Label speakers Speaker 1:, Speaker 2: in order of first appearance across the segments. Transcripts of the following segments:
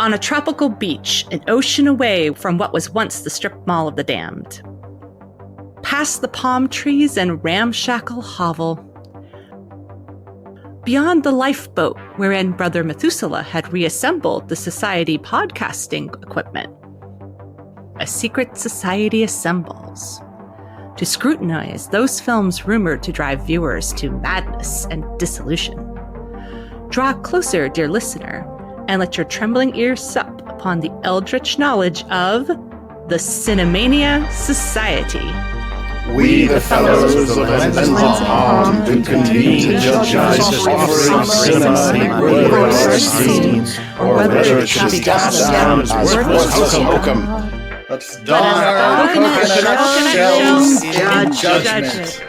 Speaker 1: on a tropical beach, an ocean away from what was once the strip mall of the damned. Past the palm trees and ramshackle hovel. Beyond the lifeboat wherein Brother Methuselah had reassembled the society podcasting equipment. A secret society assembles to scrutinize those films rumored to drive viewers to madness and dissolution. Draw closer, dear listener, and let your trembling ears sup upon the eldritch knowledge of the Cinemania Society.
Speaker 2: We, the fellows of the mental harm, do convene to judge offering cinema worthy of our esteem, or whether it should be cast down as worthless hokum. Let's don our coconut shells in judgment.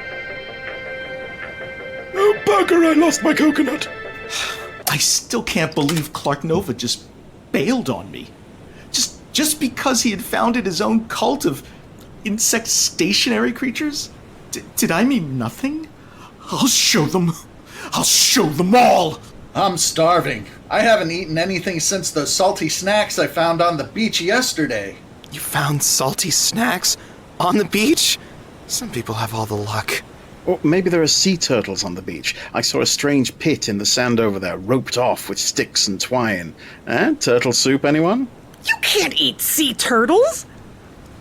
Speaker 3: Oh, bugger, I lost my coconut.
Speaker 4: I still can't believe Clark Nova just bailed on me. Just because he had founded his own cult of insect stationary creatures? Did I mean nothing? I'll show them all!
Speaker 2: I'm starving. I haven't eaten anything since those salty snacks I found on the beach yesterday.
Speaker 5: You found salty snacks on the beach? Some people have all the luck.
Speaker 3: Or maybe there are sea turtles on the beach. I saw a strange pit in the sand over there, roped off with sticks and twine. Turtle soup, anyone?
Speaker 1: You can't eat sea turtles!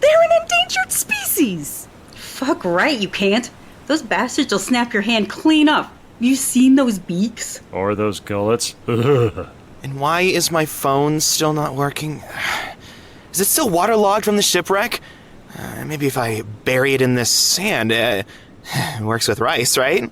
Speaker 1: They're an endangered species!
Speaker 6: Fuck right you can't. Those bastards will snap your hand clean up. You seen those beaks?
Speaker 7: Or those gullets? Ugh.
Speaker 5: And why is my phone still not working? Is it still waterlogged from the shipwreck? Maybe if I bury it in this sand, it works with rice, right?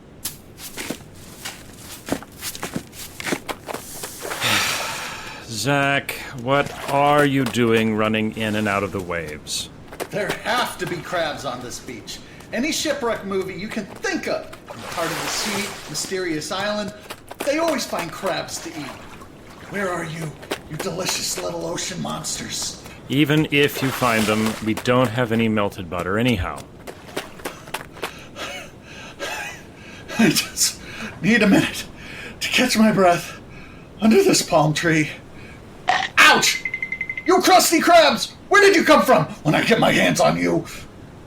Speaker 7: Zach, what are you doing running in and out of the waves?
Speaker 2: There have to be crabs on this beach. Any shipwreck movie you can think of. Heart of the Sea, Mysterious Island, they always find crabs to eat. Where are you, you delicious little ocean monsters?
Speaker 7: Even if you find them, we don't have any melted butter anyhow.
Speaker 2: I just need a minute to catch my breath under this palm tree. Ouch! You crusty crabs! Where did you come from when I get my hands on you?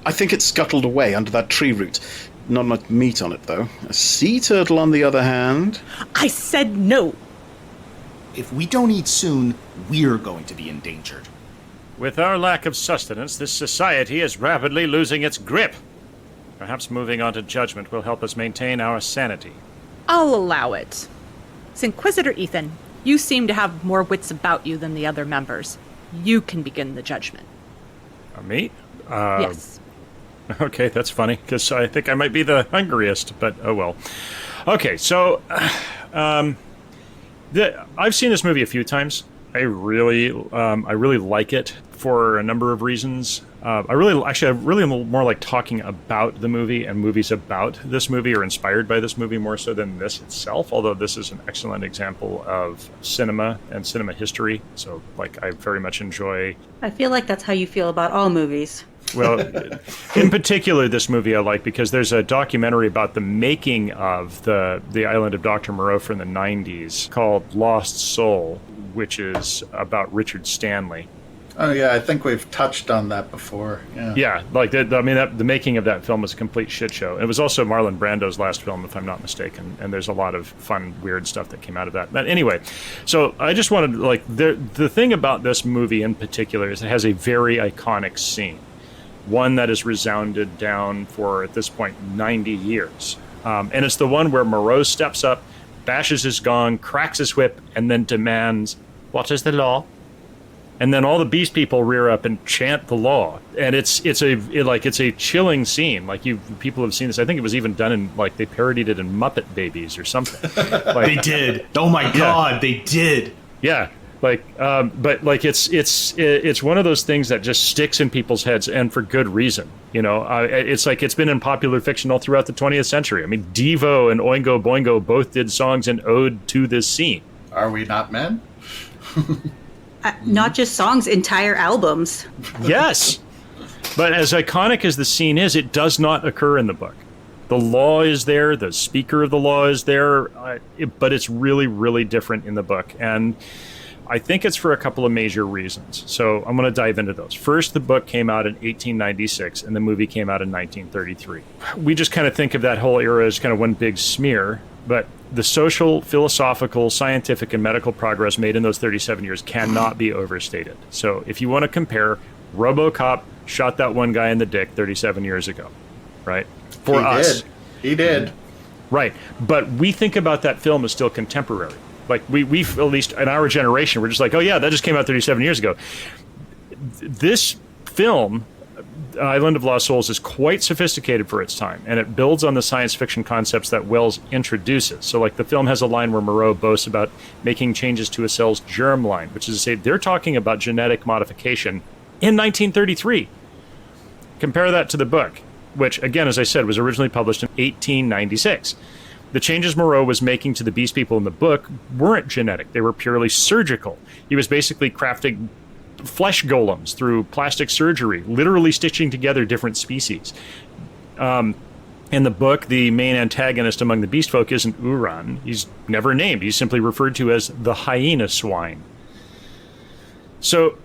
Speaker 3: I think it's scuttled away under that tree root. Not much meat on it, though. A sea turtle, on the other hand...
Speaker 1: I said no!
Speaker 4: If we don't eat soon, we're going to be endangered.
Speaker 7: With our lack of sustenance, this society is rapidly losing its grip. Perhaps moving on to judgment will help us maintain our sanity.
Speaker 1: I'll allow it. Inquisitor Ethan, you seem to have more wits about you than the other members. You can begin the judgment.
Speaker 7: Me?
Speaker 1: Yes.
Speaker 7: Okay, that's funny, because I think I might be the hungriest, but oh well. Okay, so I've seen this movie a few times. I really like it for a number of reasons. I really more like talking about the movie, and movies about this movie or inspired by this movie more so than this itself, although this is an excellent example of cinema and cinema history. So, I very much enjoy...
Speaker 6: I feel like that's how you feel about all movies.
Speaker 7: Well, in particular, this movie I like because there's a documentary about the making of the Island of Dr. Moreau from the 90s called Lost Soul, which is about Richard Stanley.
Speaker 2: Oh yeah, I think we've touched on that before.
Speaker 7: Yeah, the making of that film was a complete shit show. It was also Marlon Brando's last film, if I'm not mistaken, and there's a lot of fun, weird stuff that came out of that. But anyway, so I just wanted, the thing about this movie in particular is it has a very iconic scene. One that has resounded down for, at this point, 90 years. And it's the one where Moreau steps up, bashes his gong, cracks his whip, and then demands, "What is the law?" And then all the beast people rear up and chant the law. And it's a chilling scene. People have seen this. I think it was even done in, they parodied it in Muppet Babies or something.
Speaker 4: They did. Oh my God, they did.
Speaker 7: Yeah. It's one of those things that just sticks in people's heads, and for good reason. It's been in popular fiction all throughout the 20th century. I mean, Devo and Oingo Boingo both did songs in ode to this scene.
Speaker 2: Are we not men?
Speaker 6: Not just songs, entire albums.
Speaker 7: Yes. But as iconic as the scene is, it does not occur in the book. The law is there, the speaker of the law is there, but it's really, really different in the book. And I think it's for a couple of major reasons. So I'm going to dive into those. First, the book came out in 1896 and the movie came out in 1933. We just kind of think of that whole era as kind of one big smear, but the social, philosophical, scientific, and medical progress made in those 37 years cannot be overstated. So if you want to compare, RoboCop shot that one guy in the dick 37 years ago, right? For us.
Speaker 4: He did.
Speaker 7: Right. But we think about that film as still contemporary. Like, we've, at least in our generation, we're just like, oh yeah, that just came out 37 years ago. This film, Island of Lost Souls, is quite sophisticated for its time, and it builds on the science fiction concepts that Wells introduces. So, like, the film has a line where Moreau boasts about making changes to a cell's germline, which is to say they're talking about genetic modification in 1933. Compare that to the book, which, again, as I said, was originally published in 1896. The changes Moreau was making to the Beast People in the book weren't genetic. They were purely surgical. He was basically crafting flesh golems through plastic surgery, literally stitching together different species. In the book, the main antagonist among the beast folk isn't Uran. He's never named. He's simply referred to as the hyena swine. So,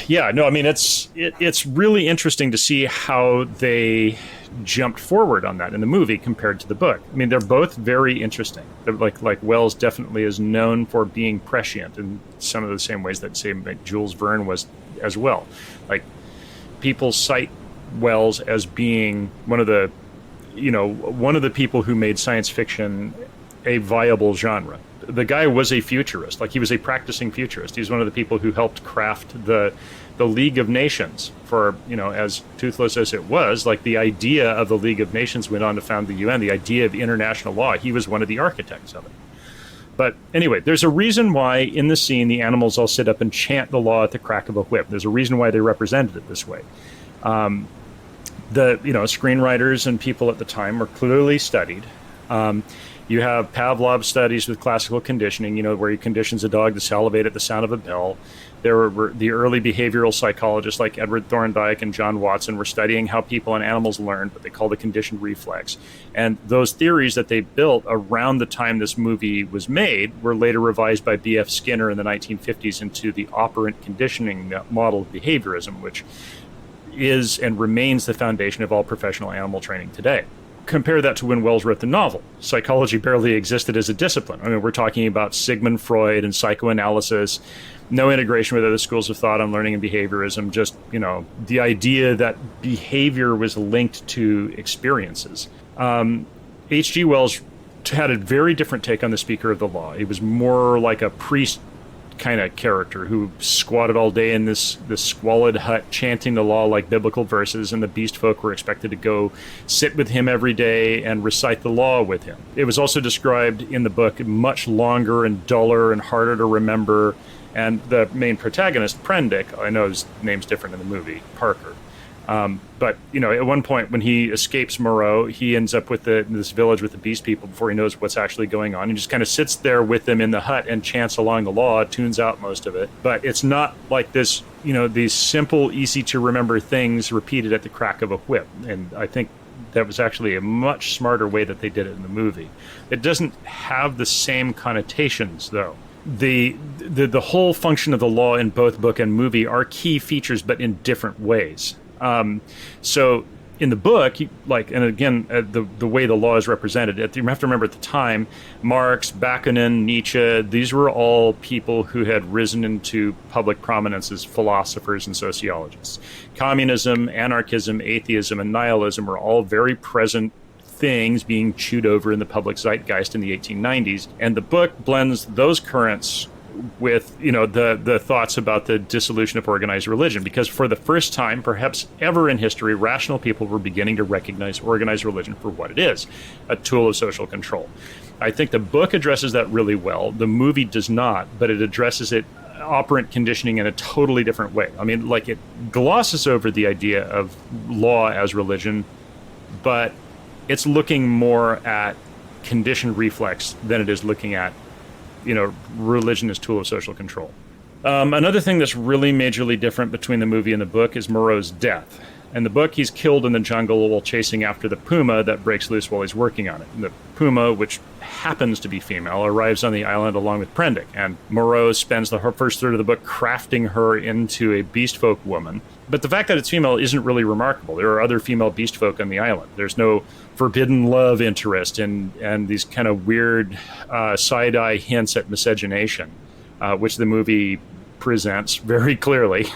Speaker 7: yeah, no, I mean, it's really interesting to see how they jumped forward on that in the movie compared to the book. I mean, they're both very interesting. They're like Wells definitely is known for being prescient in some of the same ways that, say, Jules Verne was as well. Like, people cite Wells as being one of the people who made science fiction a viable genre. The guy was a futurist. Like, he was a practicing futurist. He's one of the people who helped craft the League of Nations for, as toothless as it was, like, the idea of the League of Nations went on to found the UN, the idea of international law. He was one of the architects of it. But anyway, there's a reason why in the scene the animals all sit up and chant the law at the crack of a whip. There's a reason why they represented it this way. The screenwriters and people at the time were clearly studied. You have Pavlov's studies with classical conditioning, where he conditions a dog to salivate at the sound of a bell. There were the early behavioral psychologists like Edward Thorndike and John Watson were studying how people and animals learn, what they call the conditioned reflex. And those theories that they built around the time this movie was made were later revised by B.F. Skinner in the 1950s into the operant conditioning model of behaviorism, which is and remains the foundation of all professional animal training today. Compare that to when Wells wrote the novel. Psychology barely existed as a discipline. I mean, we're talking about Sigmund Freud and psychoanalysis, no integration with other schools of thought on learning and behaviorism, just, the idea that behavior was linked to experiences. H.G. Wells had a very different take on the speaker of the law. He was more like a priest kind of character who squatted all day in this squalid hut chanting the law like biblical verses, and the beast folk were expected to go sit with him every day and recite the law with him. It was also described in the book much longer and duller and harder to remember, and the main protagonist, Prendick, I know his name's different in the movie, Parker, but at one point when he escapes Moreau, he ends up with this village with the beast people before he knows what's actually going on. He just kind of sits there with them in the hut and chants along the law, tunes out most of it. But it's not like this, these simple, easy to remember things repeated at the crack of a whip. And I think that was actually a much smarter way that they did it in the movie. It doesn't have the same connotations, though. The whole function of the law in both book and movie are key features, but in different ways. So in the book, and again, the way the law is represented, you have to remember at the time, Marx, Bakunin, Nietzsche, these were all people who had risen into public prominence as philosophers and sociologists. Communism, anarchism, atheism, and nihilism were all very present things being chewed over in the public zeitgeist in the 1890s. And the book blends those currents with the thoughts about the dissolution of organized religion, because for the first time perhaps ever in history, rational people were beginning to recognize organized religion for what it is, a tool of social control. I think the book addresses that really well. The movie does not, but it addresses it, operant conditioning, in a totally different way. I mean, like, it glosses over the idea of law as religion, but it's looking more at conditioned reflex than it is looking at religion as tool of social control. Another thing that's really majorly different between the movie and the book is Moreau's death. In the book, he's killed in the jungle while chasing after the puma that breaks loose while he's working on it. And the puma, which happens to be female, arrives on the island along with Prendick, and Moreau spends the first third of the book crafting her into a beast folk woman. But the fact that it's female isn't really remarkable. There are other female beast folk on the island. There's no forbidden love interest and these kind of weird side-eye hints at miscegenation, which the movie presents very clearly.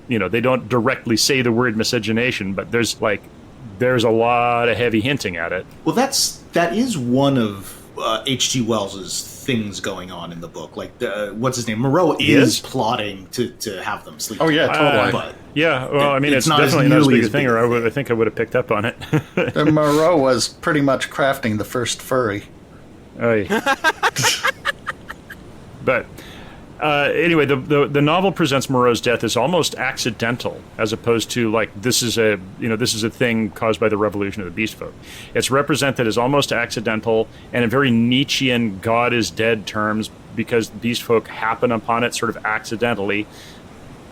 Speaker 7: They don't directly say the word miscegenation, but there's a lot of heavy hinting at it.
Speaker 4: Well, that is one of H.G. Wells's things going on in the book. Like, what's his name? Moreau is plotting to have them sleep.
Speaker 3: Oh yeah, totally.
Speaker 4: But
Speaker 7: yeah, well, I mean, it's definitely not as big a thing, or I think I would have picked up on it.
Speaker 2: And Moreau was pretty much crafting the first furry.
Speaker 7: Oh, yeah. But anyway, the novel presents Moreau's death as almost accidental, as opposed to this is a thing caused by the revolution of the beast folk. It's represented as almost accidental and in very Nietzschean God is dead terms, because beast folk happen upon it sort of accidentally,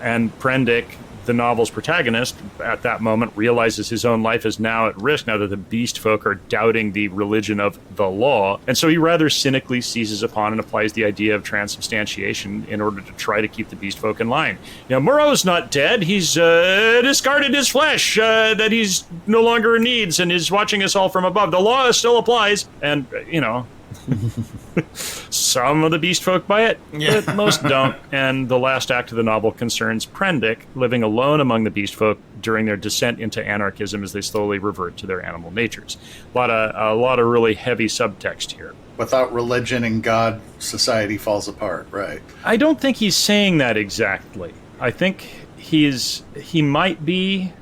Speaker 7: and Prendick, the novel's protagonist, at that moment realizes his own life is now at risk now that the beast folk are doubting the religion of the law. And so he rather cynically seizes upon and applies the idea of transubstantiation in order to try to keep the beast folk in line. Moreau's not dead. He's discarded his flesh that he's no longer needs and is watching us all from above. The law still applies. And, some of the beast folk buy it, but most don't. And the last act of the novel concerns Prendick living alone among the beast folk during their descent into anarchism as they slowly revert to their animal natures. A lot of really heavy subtext here.
Speaker 2: Without religion and God, society falls apart, right?
Speaker 7: I don't think he's saying that exactly. I think he might be...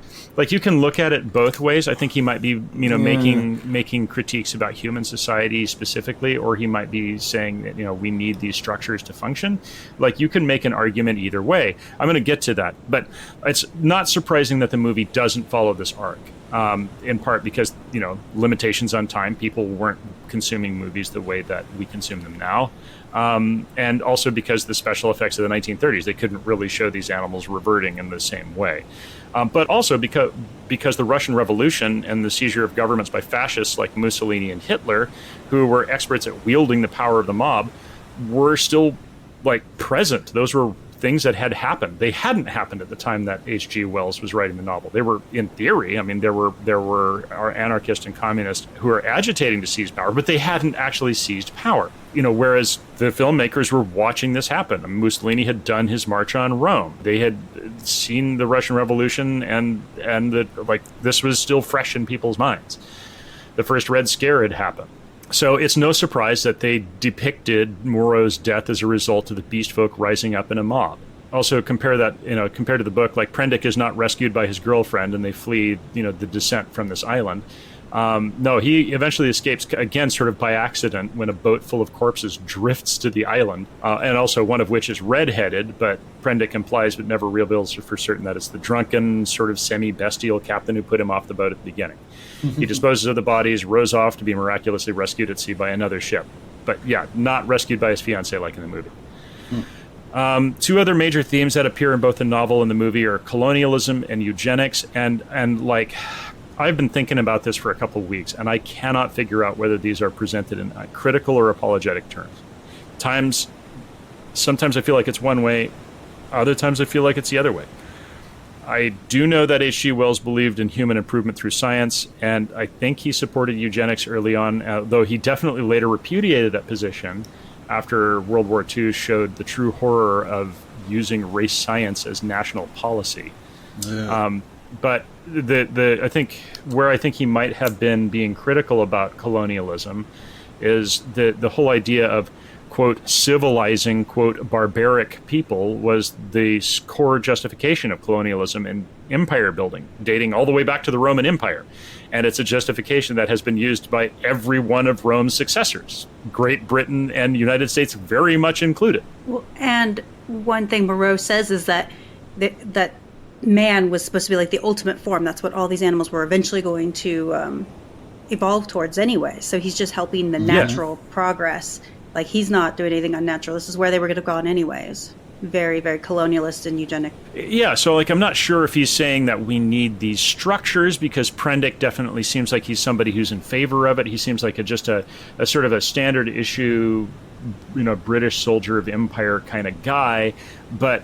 Speaker 7: you can look at it both ways. I think he might be, making critiques about human society specifically, or he might be saying that, we need these structures to function. You can make an argument either way. I'm going to get to that. But it's not surprising that the movie doesn't follow this arc, in part because, limitations on time. People weren't consuming movies the way that we consume them now. And also because the special effects of the 1930s, they couldn't really show these animals reverting in the same way. But also because the Russian Revolution and the seizure of governments by fascists like Mussolini and Hitler, who were experts at wielding the power of the mob, were still present. Those were things that had happened. They hadn't happened at the time that H.G. Wells was writing the novel. They were, in theory, there were anarchists and communists who were agitating to seize power, but they hadn't actually seized power. Whereas the filmmakers were watching this happen. Mussolini had done his march on Rome. They had seen the Russian Revolution, and this was still fresh in people's minds. The first Red Scare had happened. So it's no surprise that they depicted Moreau's death as a result of the beast folk rising up in a mob. Also, compared to the book, Prendick is not rescued by his girlfriend and they flee, the descent from this island. No, he eventually escapes, again, sort of by accident, when a boat full of corpses drifts to the island, and also one of which is red-headed, but Prendick implies but never reveals for certain that it's the drunken, sort of semi-bestial captain who put him off the boat at the beginning. He disposes of the bodies, rows off to be miraculously rescued at sea by another ship. But yeah, not rescued by his fiancée like in the movie. Two other major themes that appear in both the novel and the movie are colonialism and eugenics, and I've been thinking about this for a couple of weeks, and I cannot figure out whether these are presented in critical or apologetic terms. Sometimes I feel like it's one way, other times I feel like it's the other way. I do know that H.G. Wells believed in human improvement through science, and I think he supported eugenics early on, though he definitely later repudiated that position after World War II showed the true horror of using race science as national policy. Yeah. But I think where I think he might have been being critical about colonialism is the whole idea of, quote, civilizing, quote, barbaric people was the core justification of colonialism and empire building, dating all the way back to the Roman Empire. And it's a justification that has been used by every one of Rome's successors, Great Britain and United States very much included.
Speaker 6: Well, and one thing Moreau says is that that man was supposed to be the ultimate form. That's what all these animals were eventually going to evolve towards anyway. So he's just helping the natural progress. He's not doing anything unnatural. This is where they were going to have gone anyways. very, very colonialist and eugenic.
Speaker 7: Yeah, so like I'm not sure if he's saying that we need these structures, because Prendick definitely seems like he's somebody who's in favor of it. He seems like just a sort of a standard issue, British soldier of empire kind of guy, but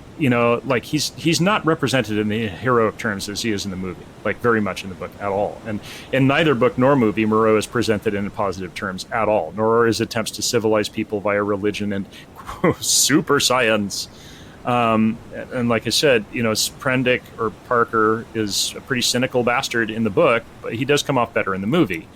Speaker 7: like he's not represented in the heroic terms as he is in the movie, like very much in the book at all. And in neither book nor movie, Moreau is presented in positive terms at all, nor are his attempts to civilize people via religion and super science. And like I said, Prendick or Parker is a pretty cynical bastard in the book, but he does come off better in the movie.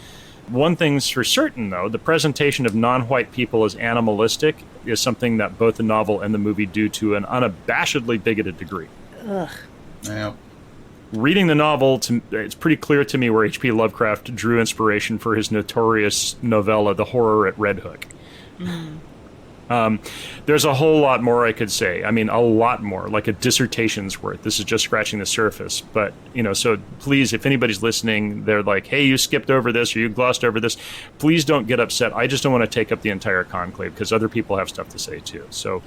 Speaker 7: One thing's for certain, though, the presentation of non-white people as animalistic is something that both the novel and the movie do to an unabashedly bigoted degree.
Speaker 6: Ugh.
Speaker 2: Yeah.
Speaker 7: Reading the novel, it's pretty clear to me where H.P. Lovecraft drew inspiration for his notorious novella, The Horror at Red Hook. There's a whole lot more I could say. I mean, a lot more, like a dissertation's worth. This is just scratching the surface. But, so please, if anybody's listening, they're like, hey, you skipped over this or you glossed over this, please don't get upset. I just don't want to take up the entire conclave because other people have stuff to say too. So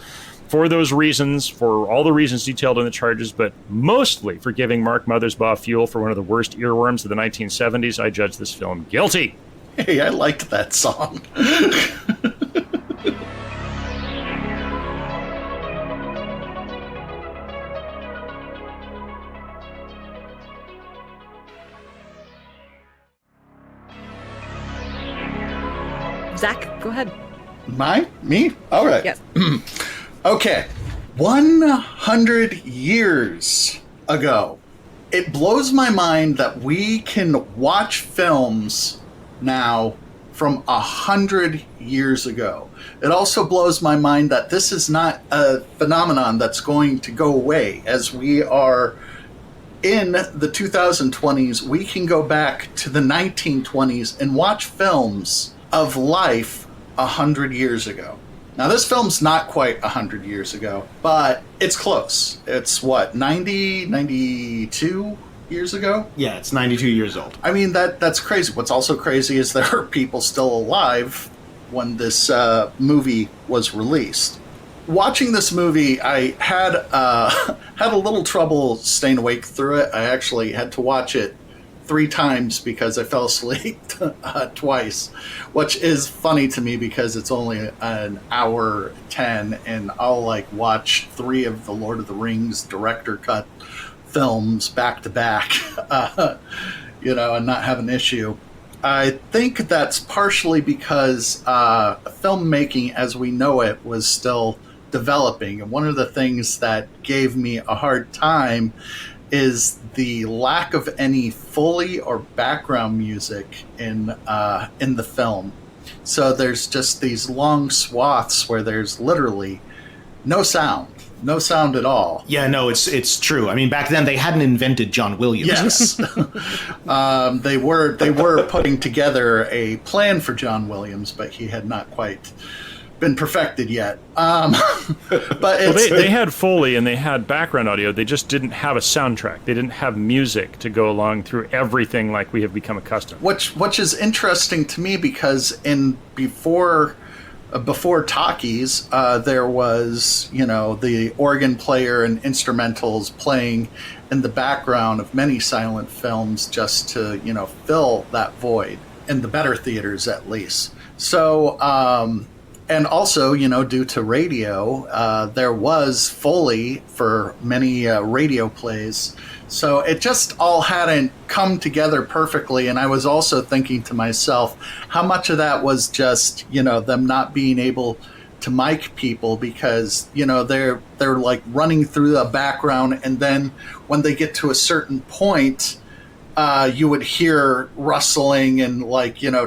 Speaker 7: for those reasons, for all the reasons detailed in the charges, but mostly for giving Mark Mothersbaugh fuel for one of the worst earworms of the 1970s, I judge this film guilty.
Speaker 2: Hey, I liked that song.
Speaker 1: Zach, go ahead.
Speaker 2: Me? All right.
Speaker 1: Yes.
Speaker 2: Okay. 100 years ago. It blows my mind that we can watch films now from 100 years ago. It also blows my mind that this is not a phenomenon that's going to go away. As we are in the 2020s, we can go back to the 1920s and watch films of life 100 years ago. Now, this film's not quite 100 years ago, but it's close. It's what, 92 years ago?
Speaker 4: Yeah, it's 92 years old.
Speaker 2: I mean, that's crazy. What's also crazy is there are people still alive when this movie was released. Watching this movie, I had a little trouble staying awake through it. I actually had to watch it 3 times because I fell asleep twice, which is funny to me because it's only an hour 10 and I'll watch 3 of the Lord of the Rings director cut films back to back, and not have an issue. I think that's partially because filmmaking as we know it was still developing. And one of the things that gave me a hard time is the lack of any Foley or background music in the film. So there's just these long swaths where there's literally no sound at all.
Speaker 4: Yeah, no, it's true. I mean, back then they hadn't invented John Williams.
Speaker 2: Yes, they were putting together a plan for John Williams, but he had not quite been perfected yet. But
Speaker 7: they had Foley and they had background audio. They just didn't have a soundtrack. They didn't have music to go along through everything like we have become accustomed.
Speaker 2: Which is interesting to me because before talkies, there was the organ player and instrumentals playing in the background of many silent films just to fill that void in the better theaters at least. So. And also, due to radio, there was Foley for many radio plays. So it just all hadn't come together perfectly. And I was also thinking to myself, how much of that was just, them not being able to mic people because, they're running through the background. And then when they get to a certain point, you would hear rustling and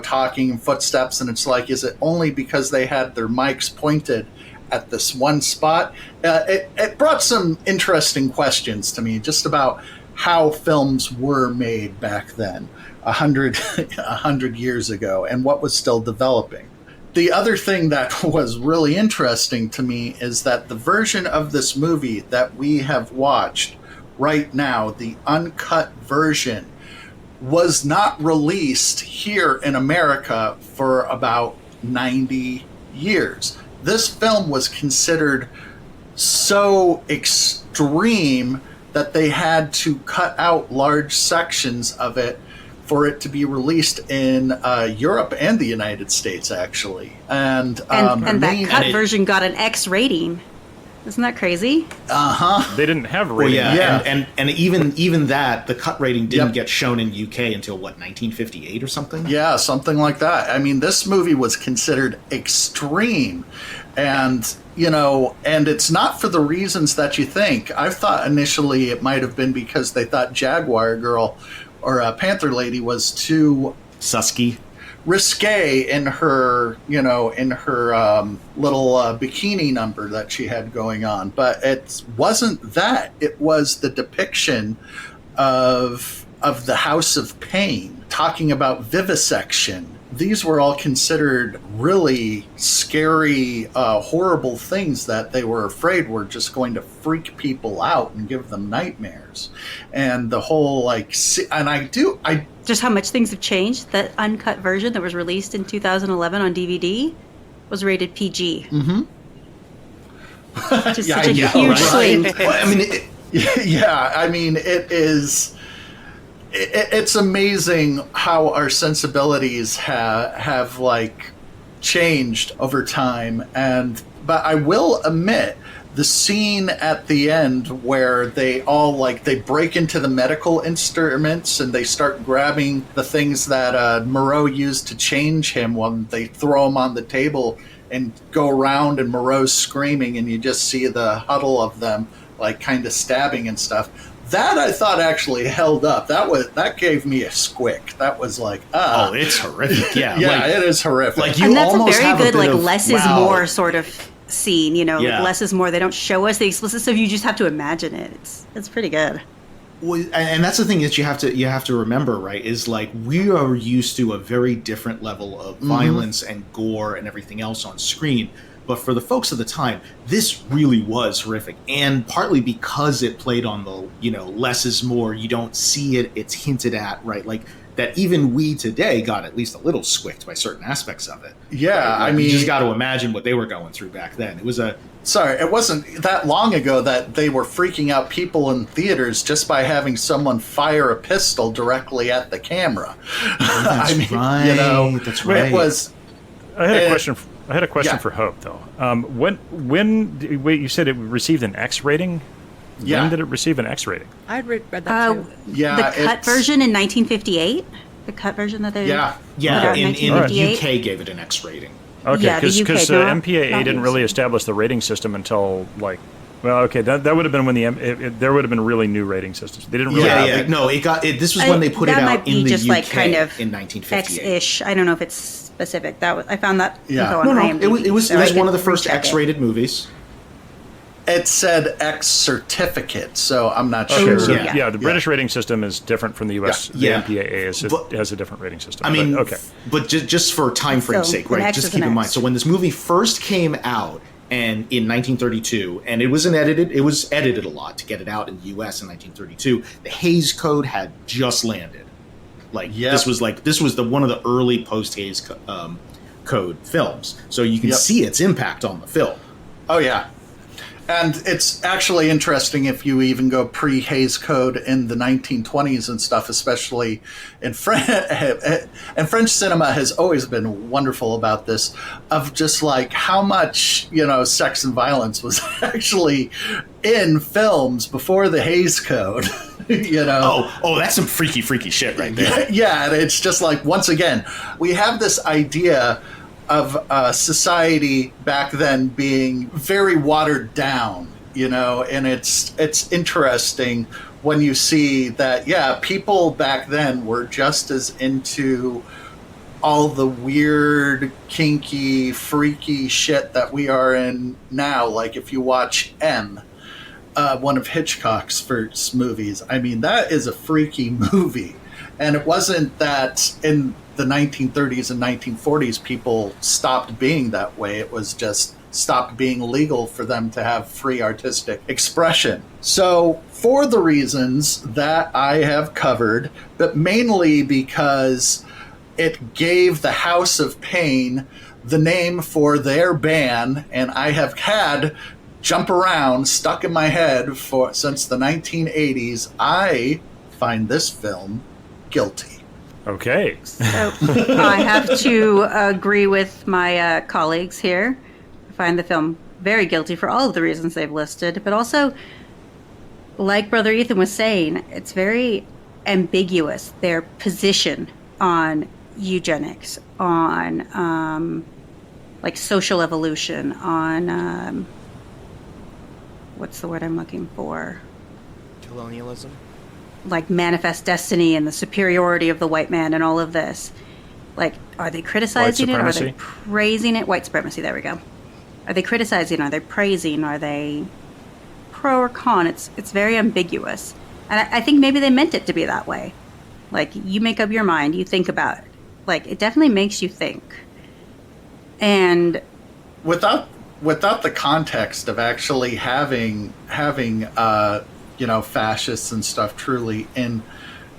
Speaker 2: talking and footsteps, and it's is it only because they had their mics pointed at this one spot? It brought some interesting questions to me just about how films were made back then, 100 years ago, and what was still developing. The other thing that was really interesting to me is that the version of this movie that we have watched right now, the uncut version, was not released here in America for about 90 years. This film was considered so extreme that they had to cut out large sections of it for it to be released in Europe and the United States, actually. And
Speaker 6: that cut version got an X rating. Isn't that crazy?
Speaker 7: They didn't have a rating.
Speaker 4: Well, yeah. And even that, the cut rating didn't get shown in UK until, 1958 or something?
Speaker 2: Yeah, something like that. I mean, this movie was considered extreme. And, and it's not for the reasons that you think. I thought initially it might have been because they thought Jaguar Girl or Panther Lady was too
Speaker 4: susky,
Speaker 2: risque in her, little bikini number that she had going on. But it wasn't that. It was the depiction of the House of Pain, talking about vivisection. These were all considered really scary, horrible things that they were afraid were just going to freak people out and give them nightmares. And the whole,
Speaker 6: just how much things have changed. That uncut version that was released in 2011 on DVD was rated PG.
Speaker 2: Mm-hmm.
Speaker 6: Just such a huge swing.
Speaker 2: Well, it is... It's amazing how our sensibilities have changed over time. But I will admit, the scene at the end where they all they break into the medical instruments and they start grabbing the things that Moreau used to change him when they throw him on the table and go around and Moreau's screaming and you just see the huddle of them kind of stabbing and stuff. That I thought actually held up. That gave me a squick. That was
Speaker 4: oh, it's horrific. Yeah,
Speaker 2: yeah, it is horrific.
Speaker 6: And that's a very good less is more sort of scene. Less is more. They don't show us the explicit stuff. You just have to imagine it. It's pretty good.
Speaker 4: Well, and that's the thing that you have to remember, right? Is we are used to a very different level of violence and gore and everything else on screen. But for the folks of the time, this really was horrific. And partly because it played on the, less is more, you don't see it, it's hinted at, right? That even we today got at least a little squicked by certain aspects of it.
Speaker 2: Yeah,
Speaker 4: right? You just got to imagine what they were going through back then. It wasn't that long ago that they were freaking out people in theaters just by having someone fire a pistol directly at the camera.
Speaker 5: That's right. That's right.
Speaker 2: It was...
Speaker 7: I had a question for Hope, though. Wait, you said it received an X rating?
Speaker 2: Yeah.
Speaker 7: When did it receive an X rating?
Speaker 1: I'd read that too.
Speaker 6: The cut version in 1958? The cut version that they...
Speaker 4: Yeah, in UK gave it an X rating.
Speaker 7: Okay, because MPAA didn't really establish the rating system until, that would have been when there would have been really new rating systems. They didn't really
Speaker 4: No, this was when they put it out in the UK in 1958.
Speaker 6: X-ish. I don't know if it's specific. I found that info on IMDb.
Speaker 4: It was one of the first X-rated movies.
Speaker 2: It said X certificate, so I'm not
Speaker 7: sure.
Speaker 2: So,
Speaker 7: the British rating system is different from the US. The MPAA has a different rating system.
Speaker 4: But just for time frame's sake, right? Just keep in mind. So when this movie first came out, and in 1932, and it was edited a lot to get it out in the US in 1932. The Hays Code had just landed. This was one of the early post-Hays Code films, so you can see its impact on the film.
Speaker 2: Oh yeah. And it's actually interesting if you even go pre-Hays Code in the 1920s and stuff, especially in French. And French cinema has always been wonderful about this, of just how much, sex and violence was actually in films before the Hays Code.
Speaker 4: Oh, that's some freaky shit right there.
Speaker 2: Yeah, and it's just once again, we have this idea of society back then being very watered down, and it's interesting when you see that, people back then were just as into all the weird, kinky, freaky shit that we are in now. If you watch M, one of Hitchcock's first movies, that is a freaky movie. And it wasn't that in the 1930s and 1940s people stopped being that way. It was just stopped being legal for them to have free artistic expression. So for the reasons that I have covered, but mainly because it gave the House of Pain the name for their ban, and I have had jump around, stuck in my head since the 1980s. I find this film guilty.
Speaker 7: Okay.
Speaker 6: So I have to agree with my colleagues here. I find the film very guilty for all of the reasons they've listed, but also, like Brother Ethan was saying, it's very ambiguous, their position on eugenics, on like social evolution, on what's the word I'm looking for?
Speaker 5: Colonialism?
Speaker 6: Like manifest destiny and the superiority of the white man and all of this. Like, are they criticizing it? Are they praising it? White supremacy, there we go. Are they criticizing? Are they praising? Are they pro or con? It's very ambiguous. And I think maybe they meant it to be that way. Like, you make up your mind, you think about it. Like, it definitely makes you think. And
Speaker 2: without the context of actually having fascists and stuff truly in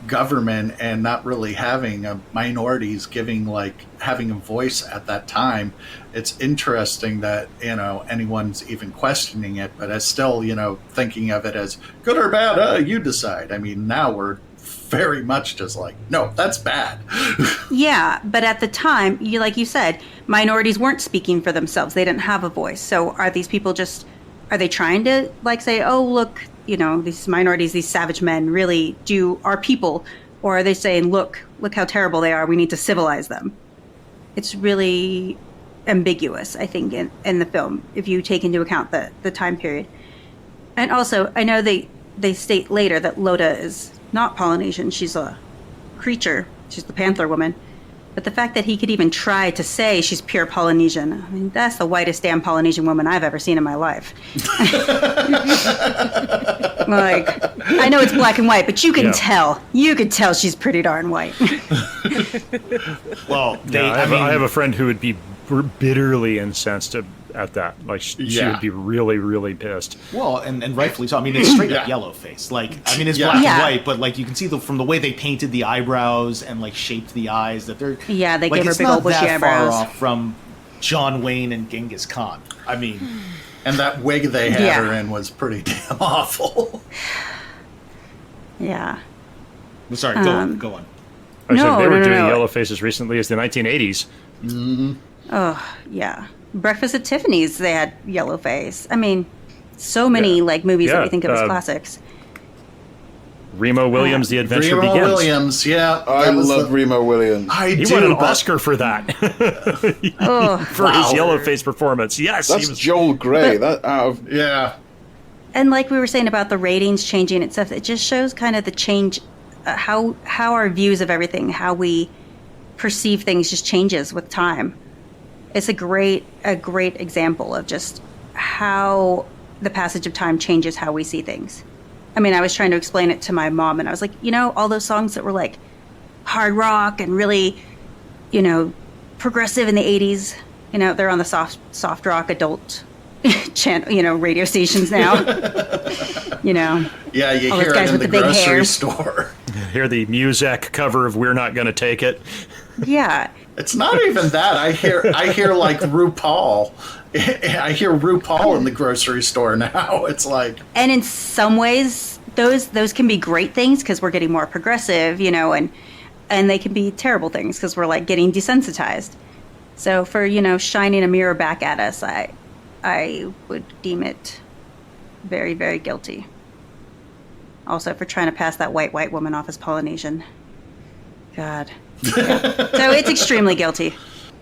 Speaker 2: government, and not really having minorities having a voice at that time, it's interesting that anyone's even questioning it, but as still thinking of it as good or bad, you decide. I mean, now we're very much just like, no, that's bad.
Speaker 6: yeah, but at the time, like you said, minorities weren't speaking for themselves. They didn't have a voice. So are these people are they trying to say, oh, look, these minorities, these savage men really are people? Or are they saying, look how terrible they are, we need to civilize them? It's really ambiguous, I think, in the film, if you take into account the time period. And also, I know they state later that Loda is not Polynesian. She's a creature. She's the panther woman. But the fact that he could even try to say she's pure Polynesian, I mean, that's the whitest damn Polynesian woman I've ever seen in my life. I know it's black and white, but you can tell. You could tell she's pretty darn white.
Speaker 7: Well, I have a friend who would be bitterly incensed at that. Like, she would be really, really pissed.
Speaker 4: Well, and rightfully so. I mean, it's straight up yellow face. Like, I mean, it's black and white, but like you can see from the way they painted the eyebrows and like shaped the eyes that they're
Speaker 6: they gave her big old bushy eyebrows.
Speaker 4: It's not that far off from John Wayne and Genghis Khan. I mean,
Speaker 2: and that wig they had her in was pretty damn awful.
Speaker 6: Yeah.
Speaker 4: I'm sorry. Go on.
Speaker 7: They were doing yellow faces recently as the 1980s.
Speaker 2: Mm-hmm.
Speaker 6: Oh yeah. Breakfast at Tiffany's, they had yellow face. I mean, so many movies that we think of as classics.
Speaker 7: Remo Williams, The Adventure Begins.
Speaker 2: Remo Williams, yeah.
Speaker 3: I love Remo Williams.
Speaker 7: He won an Oscar for that. For his yellow face performance. Yes.
Speaker 3: That's Joel Grey.
Speaker 6: And like we were saying about the ratings changing and stuff, it just shows kind of the change, how our views of everything, how we perceive things just changes with time. It's a great example of just how the passage of time changes how we see things. I mean, I was trying to explain it to my mom, and I was like, all those songs that were like hard rock and really, progressive in the 80s, they're on the soft rock adult channel, radio stations now.
Speaker 2: Yeah, you
Speaker 6: all
Speaker 2: hear
Speaker 6: those guys
Speaker 2: it in
Speaker 6: with
Speaker 2: the
Speaker 6: big
Speaker 2: grocery
Speaker 6: hair.
Speaker 2: store.
Speaker 7: Hear the Muzak cover of "We're Not Gonna Take It."
Speaker 6: Yeah.
Speaker 2: It's not even that. I hear like RuPaul. I hear RuPaul in the grocery store now. It's like,
Speaker 6: and in some ways, those can be great things because we're getting more progressive, and they can be terrible things because we're getting desensitized. So for shining a mirror back at us, I would deem it very, very guilty. Also for trying to pass that white woman off as Polynesian. God. Yeah. So it's extremely guilty.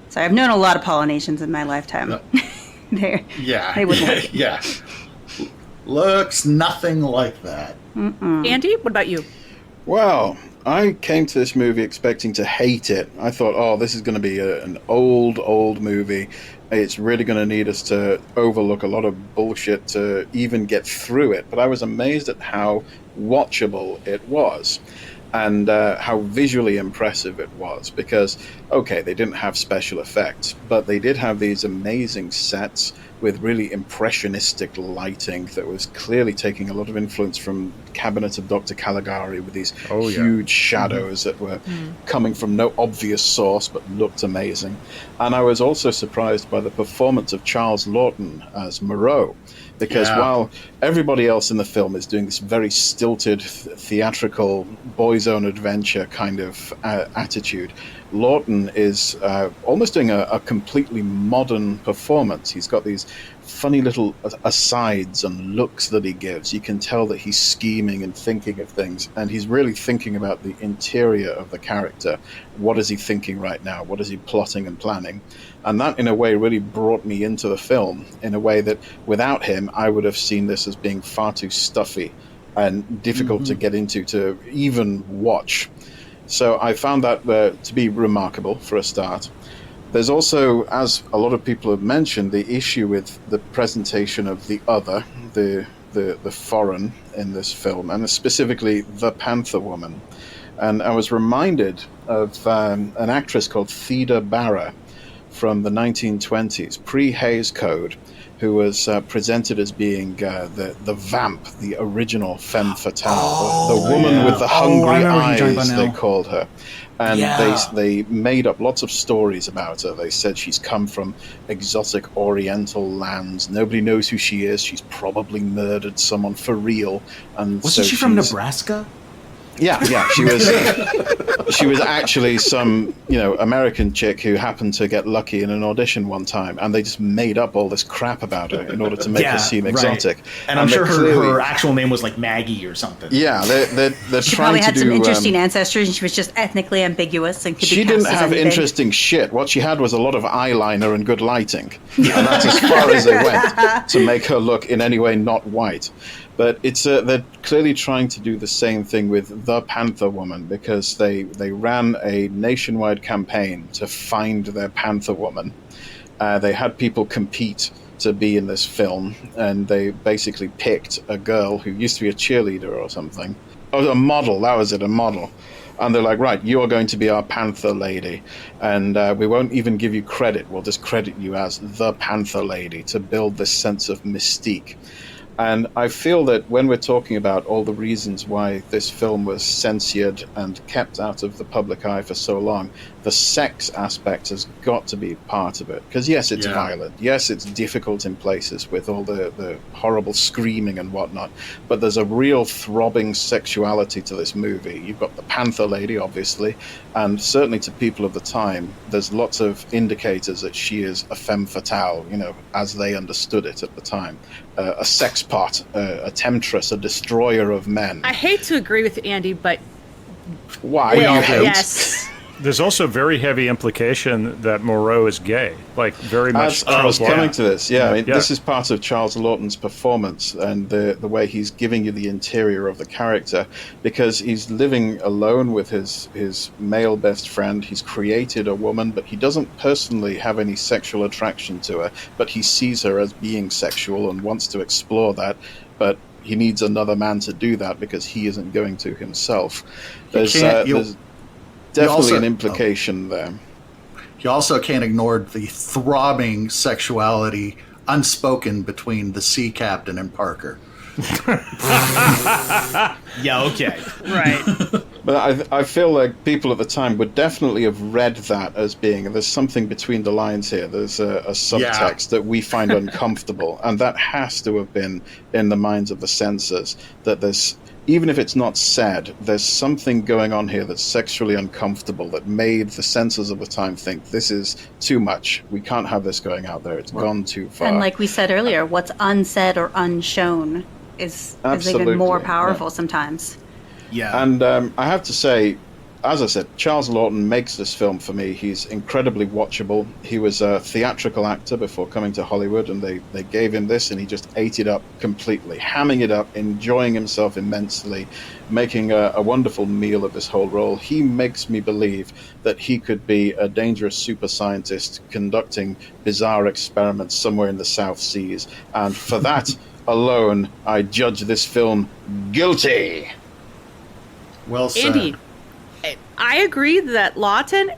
Speaker 6: So I've known a lot of Polynesians in my lifetime. They wouldn't like it.
Speaker 2: Yeah. Looks nothing like that.
Speaker 1: Andy, what about you?
Speaker 3: Well, I came to this movie expecting to hate it. I thought, this is going to be an old movie. It's really going to need us to overlook a lot of bullshit to even get through it. But I was amazed at how watchable it was. and how visually impressive it was. Because, okay, they didn't have special effects, but they did have these amazing sets with really impressionistic lighting that was clearly taking a lot of influence from Cabinet of Dr. Caligari, with these huge shadows that were coming from no obvious source but looked amazing. And I was also surprised by the performance of Charles Laughton as Moreau, because while everybody else in the film is doing this very stilted, theatrical, boys' own adventure kind of attitude, Laughton is almost doing a completely modern performance. He's got these funny little asides and looks that he gives. You can tell that he's scheming and thinking of things, and he's really thinking about the interior of the character. What is he thinking right now? What is he plotting and planning? And that, in a way, really brought me into the film in a way that, without him, I would have seen this as being far too stuffy and difficult to get into, to even watch. So I found that to be remarkable for a start. There's also, as a lot of people have mentioned, the issue with the presentation of the other, the foreign in this film, and specifically the Panther Woman. And I was reminded of an actress called Theda Bara from the 1920s, pre-Hays Code, who was presented as being the vamp, the original femme fatale, the woman with the hungry eyes, they called her. And they made up lots of stories about her. They said she's come from exotic oriental lands. Nobody knows who she is. She's probably murdered someone for real. And
Speaker 4: Wasn't she from Nebraska?
Speaker 3: Yeah, she was. She was actually some, American chick who happened to get lucky in an audition one time, and they just made up all this crap about her in order to make her seem exotic.
Speaker 4: And I'm sure her actual name was like Maggie or something.
Speaker 3: Yeah, they're
Speaker 6: she
Speaker 3: trying
Speaker 6: probably
Speaker 3: to
Speaker 6: had
Speaker 3: do.
Speaker 6: some interesting ancestry, and she was just ethnically ambiguous and could be
Speaker 3: She
Speaker 6: cast
Speaker 3: didn't
Speaker 6: as
Speaker 3: have
Speaker 6: anything.
Speaker 3: interesting shit. What she had was a lot of eyeliner and good lighting, and that's as far as they went to make her look in any way not white. But it's they're clearly trying to do the same thing with the Panther Woman, because they ran a nationwide campaign to find their Panther Woman. They had people compete to be in this film, and they basically picked a girl who used to be a cheerleader or something. Oh, a model, that was it, a model. And they're like, right, you're going to be our Panther Lady, and we won't even give you credit. We'll just credit you as the Panther Lady to build this sense of mystique. And I feel that when we're talking about all the reasons why this film was censored and kept out of the public eye for so long, the sex aspect has got to be part of it. Because yes, it's violent. Yes, it's difficult in places with all the horrible screaming and whatnot. But there's a real throbbing sexuality to this movie. You've got the Panther Lady, obviously, and certainly to people of the time, there's lots of indicators that she is a femme fatale, as they understood it at the time. A sex pot, a temptress, a destroyer of men.
Speaker 1: I hate to agree with Andy, but
Speaker 3: why?
Speaker 1: Yes.
Speaker 7: There's also very heavy implication that Moreau is gay, like very much.
Speaker 3: I was coming to this. Yeah,
Speaker 7: This
Speaker 3: is part of Charles Laughton's performance and the way he's giving you the interior of the character, because he's living alone with his male best friend. He's created a woman, but he doesn't personally have any sexual attraction to her, but he sees her as being sexual and wants to explore that, but he needs another man to do that because he isn't going to himself. There's definitely an implication there.
Speaker 2: You also can't ignore the throbbing sexuality unspoken between the sea captain and Parker.
Speaker 4: Yeah, okay.
Speaker 1: Right.
Speaker 3: But I feel like people at the time would definitely have read that as being, there's something between the lines here. There's a subtext that we find uncomfortable. And that has to have been in the minds of the censors, that there's, even if it's not said, there's something going on here that's sexually uncomfortable that made the censors of the time think this is too much. We can't have this going out there. It's gone too far.
Speaker 6: And like we said earlier, what's unsaid or unshown is even more powerful sometimes.
Speaker 4: Yeah.
Speaker 3: And I have to say, as I said, Charles Laughton makes this film for me. He's incredibly watchable. He was a theatrical actor before coming to Hollywood, and they gave him this, and he just ate it up completely, hamming it up, enjoying himself immensely, making a wonderful meal of this whole role. He makes me believe that he could be a dangerous super scientist conducting bizarre experiments somewhere in the South Seas. And for that alone, I judge this film guilty.
Speaker 2: Well said.
Speaker 1: Andy, I agree that Lawton,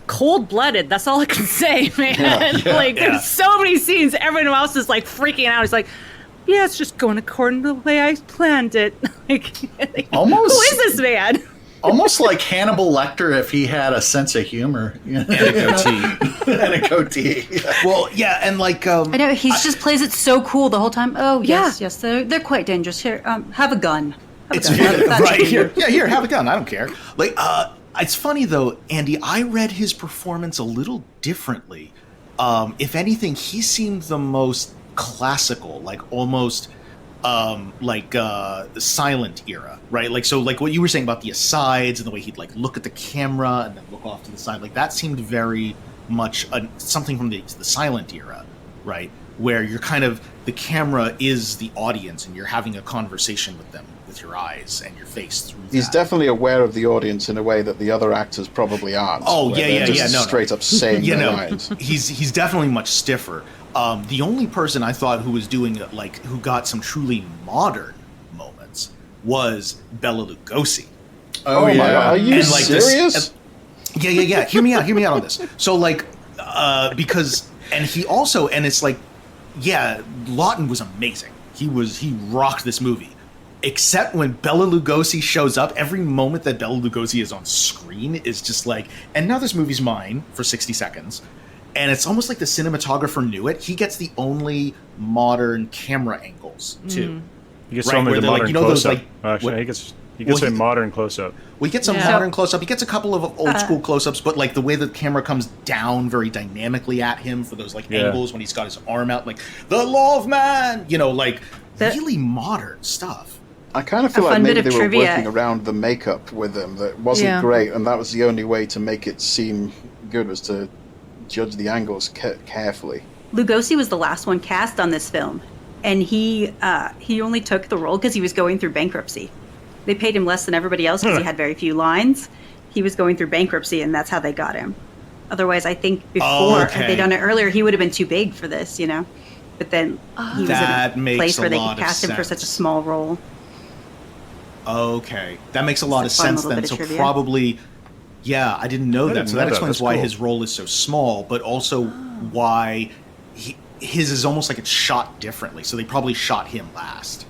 Speaker 1: cold-blooded. That's all I can say, man. There's so many scenes. Everyone else is like freaking out. He's like, yeah, it's just going according to the way I planned it.
Speaker 2: Almost.
Speaker 1: Who is this man?
Speaker 2: Almost like Hannibal Lecter if he had a sense of humor.
Speaker 4: And a goatee.
Speaker 2: And a goatee.
Speaker 4: Well, yeah, and like...
Speaker 6: I know, he just plays it so cool the whole time. Oh, yes, they're quite dangerous. Here, have a gun.
Speaker 4: It's right here. Yeah, here, have a gun. I don't care. Like, it's funny though, Andy. I read his performance a little differently. If anything, he seemed the most classical, like almost the silent era, right? Like, so, like what you were saying about the asides and the way he'd like look at the camera and then look off to the side, like that seemed very much something from the silent era, right? Where you're kind of the camera is the audience and you're having a conversation with them with your eyes and your face through
Speaker 3: He's
Speaker 4: that.
Speaker 3: definitely aware of the audience in a way that the other actors probably aren't.
Speaker 4: Oh, yeah,
Speaker 3: Straight up saying their lines.
Speaker 4: He's definitely much stiffer. The only person I thought who was doing it, like, who got some truly modern moments was Bela Lugosi.
Speaker 3: Oh my God. Are you
Speaker 4: And, like,
Speaker 3: serious?
Speaker 4: Yeah. Hear me out on this. So, like, because, and he also, and it's like, yeah, Lawton was amazing. He rocked this movie. Except when Bela Lugosi shows up, every moment that Bela Lugosi is on screen is just like, and now this movie's mine for 60 seconds. And it's almost like the cinematographer knew it. He gets the only modern camera angles, too.
Speaker 7: He gets only the modern close-up. Actually, he gets a modern close-up.
Speaker 4: We get some modern close-up. He gets a couple of old-school close-ups, but like the way the camera comes down very dynamically at him for those like angles when he's got his arm out, like, the law of man! You know, like, really modern stuff.
Speaker 3: I kind of feel like maybe they were working around the makeup with them that wasn't great, and that was the only way to make it seem good was to judge the angles carefully.
Speaker 6: Lugosi was the last one cast on this film, and he only took the role because he was going through bankruptcy. They paid him less than everybody else because he had very few lines. He was going through bankruptcy, and that's how they got him. Otherwise, I think before, had they done it earlier, he would have been too big for this, you know? But then he was in a place where they could cast him for such a small role.
Speaker 4: Okay, that makes a lot of sense then. So probably, I didn't know that. So that explains why his role is so small, but also why his is almost like it's shot differently. So they probably shot him last.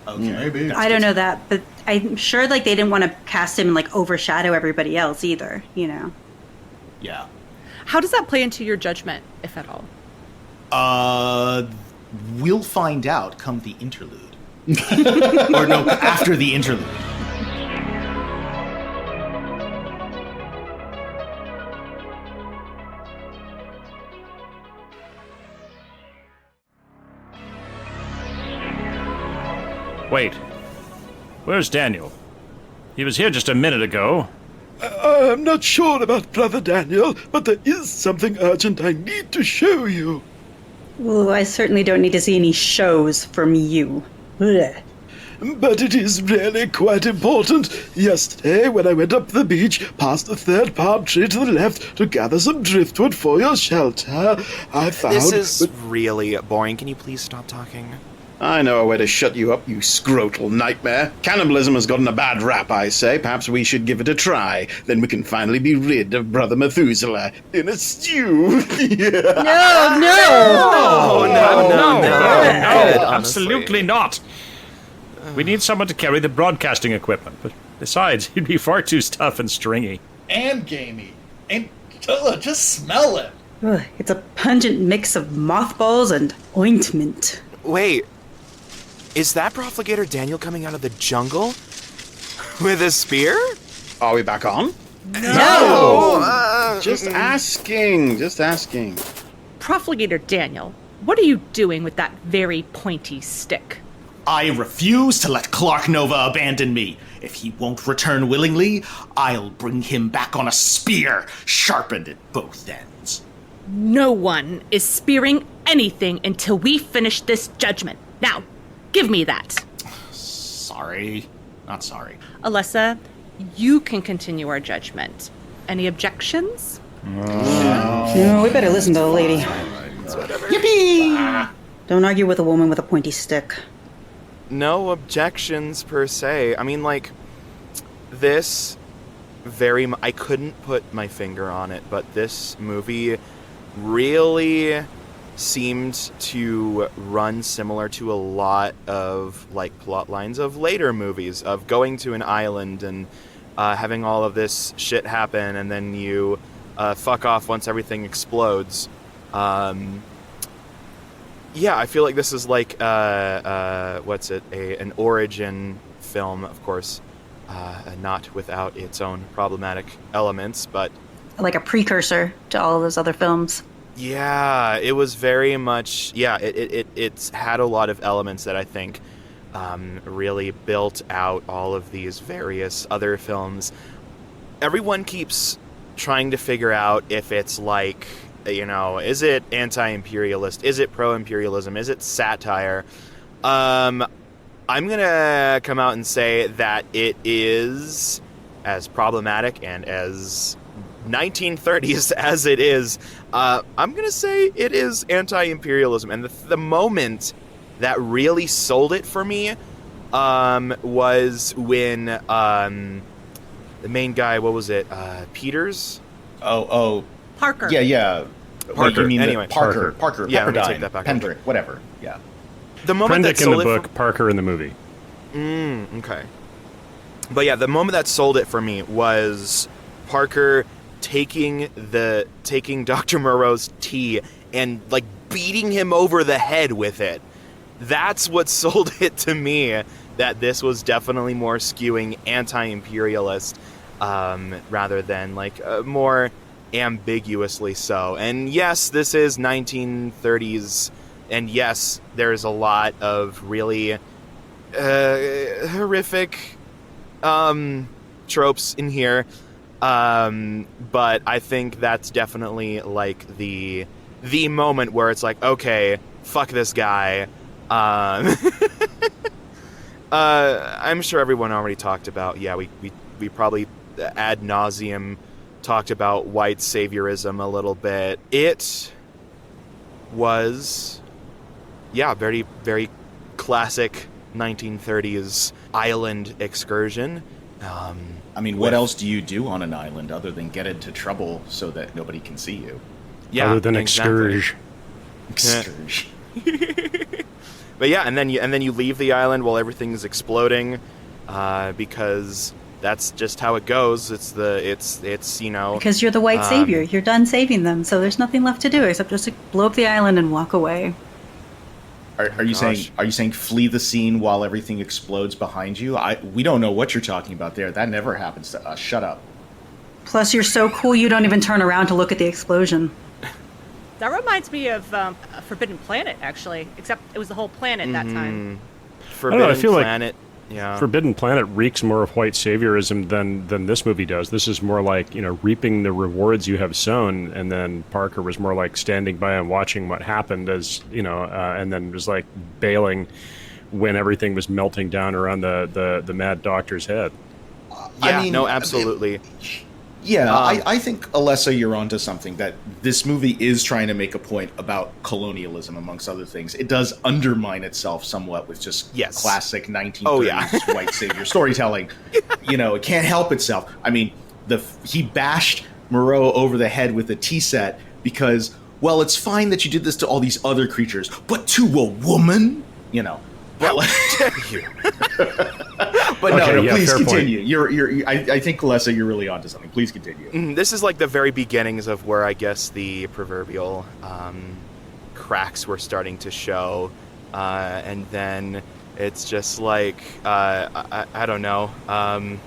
Speaker 4: Okay,
Speaker 2: maybe.
Speaker 6: I don't know that, but I'm sure like they didn't want to cast him and like overshadow everybody else either. You know.
Speaker 4: Yeah.
Speaker 1: How does that play into your judgment, if at all?
Speaker 4: We'll find out come the interlude. Or no, after the interlude.
Speaker 7: Wait. Where's Daniel? He was here just a minute ago.
Speaker 8: I'm not sure about Brother Daniel, but there is something urgent I need to show you.
Speaker 6: Well, I certainly don't need to see any shows from you. Blech.
Speaker 8: But it is really quite important. Yesterday, when I went up the beach, past the third palm tree to the left to gather some driftwood for your shelter, I found...
Speaker 5: This is really boring. Can you please stop talking?
Speaker 3: I know a way to shut you up, you scrotal nightmare. Cannibalism has gotten a bad rap, I say. Perhaps we should give it a try. Then we can finally be rid of Brother Methuselah in a stew.
Speaker 7: No, absolutely not. We need someone to carry the broadcasting equipment. But besides, he'd be far too tough and stringy.
Speaker 2: And gamey. And just smell it.
Speaker 6: Ugh, it's a pungent mix of mothballs and ointment.
Speaker 5: Wait. Is that Profligator Daniel coming out of the jungle? With a spear?
Speaker 3: Are we back on?
Speaker 5: No!
Speaker 3: Just asking.
Speaker 1: Profligator Daniel, what are you doing with that very pointy stick?
Speaker 4: I refuse to let Clark Nova abandon me. If he won't return willingly, I'll bring him back on a spear, sharpened at both ends.
Speaker 1: No one is spearing anything until we finish this judgment. Now, give me that.
Speaker 4: Sorry. Not sorry.
Speaker 1: Alyssa, you can continue our judgment. Any objections?
Speaker 6: No, we better listen to the lady. Yippee! Don't argue with a woman with a pointy stick.
Speaker 5: No objections per se. I mean, like, this I couldn't put my finger on it, but this movie really seemed to run similar to a lot of like plot lines of later movies, of going to an island and having all of this shit happen, and then you fuck off once everything explodes. I feel like this is like an origin film, of course, not without its own problematic elements, but
Speaker 6: Like a precursor to all of those other films.
Speaker 5: yeah, it was very much, it's had a lot of elements that I think really built out all of these various other films. Everyone keeps trying to figure out if it's like, is it anti-imperialist? Is it pro-imperialism? Is it satire? I'm going to come out and say that it is as problematic and as 1930s as it is. I'm going to say it is anti-imperialism. And the moment that really sold it for me was when the main guy, what was it? Peters?
Speaker 2: Oh.
Speaker 6: Parker.
Speaker 2: Yeah.
Speaker 5: Parker.
Speaker 2: You mean
Speaker 5: Anyway.
Speaker 2: Parker,
Speaker 5: Yeah, let me
Speaker 2: Pepperdine,
Speaker 5: take that back.
Speaker 2: Pendrick, whatever. Yeah.
Speaker 5: The moment that
Speaker 7: Prendick in the
Speaker 5: sold it
Speaker 7: book, Parker in the movie.
Speaker 5: Okay. But yeah, the moment that sold it for me was Parker taking Dr. Moreau's tea and like beating him over the head with it. That's what sold it to me, that this was definitely more skewing anti-imperialist rather than like more ambiguously so. And yes, this is 1930s, and yes, there's a lot of really horrific tropes in here, but I think that's definitely like the moment where it's like, okay, fuck this guy. I'm sure everyone already talked about, we probably ad nauseum talked about white saviorism a little bit. It was very, very classic 1930s island excursion.
Speaker 2: What else do you do on an island other than get into trouble so that nobody can see you?
Speaker 5: Yeah,
Speaker 7: other than
Speaker 5: exactly.
Speaker 2: Excurge.
Speaker 5: But yeah, and then you leave the island while everything's exploding, because that's just how it goes. It's
Speaker 6: Because you're the white savior. You're done saving them, so there's nothing left to do except just blow up the island and walk away.
Speaker 2: Are you saying flee the scene while everything explodes behind you? We don't know what you're talking about there. That never happens to us. Shut up.
Speaker 6: Plus, you're so cool you don't even turn around to look at the explosion.
Speaker 1: That reminds me of Forbidden Planet, actually. Except it was the whole planet that time.
Speaker 5: Forbidden
Speaker 7: I feel
Speaker 5: Planet.
Speaker 7: Like Forbidden Planet reeks more of white saviorism than this movie does. This is more like, reaping the rewards you have sown, and then Parker was more like standing by and watching what happened as, and then was like bailing when everything was melting down around the mad doctor's head.
Speaker 5: Absolutely.
Speaker 2: I think, Alessa, you're onto something, that this movie is trying to make a point about colonialism, amongst other things. It does undermine itself somewhat with just classic 1930s white savior storytelling. It can't help itself. He bashed Moreau over the head with a tea set because, well, it's fine that you did this to all these other creatures, but to a woman?
Speaker 5: How dare you?
Speaker 2: But please continue.
Speaker 7: Point.
Speaker 2: I think, Alessa, you're really onto something. Please continue.
Speaker 5: This is like the very beginnings of where I guess the proverbial cracks were starting to show, and then it's just like I don't know. I'm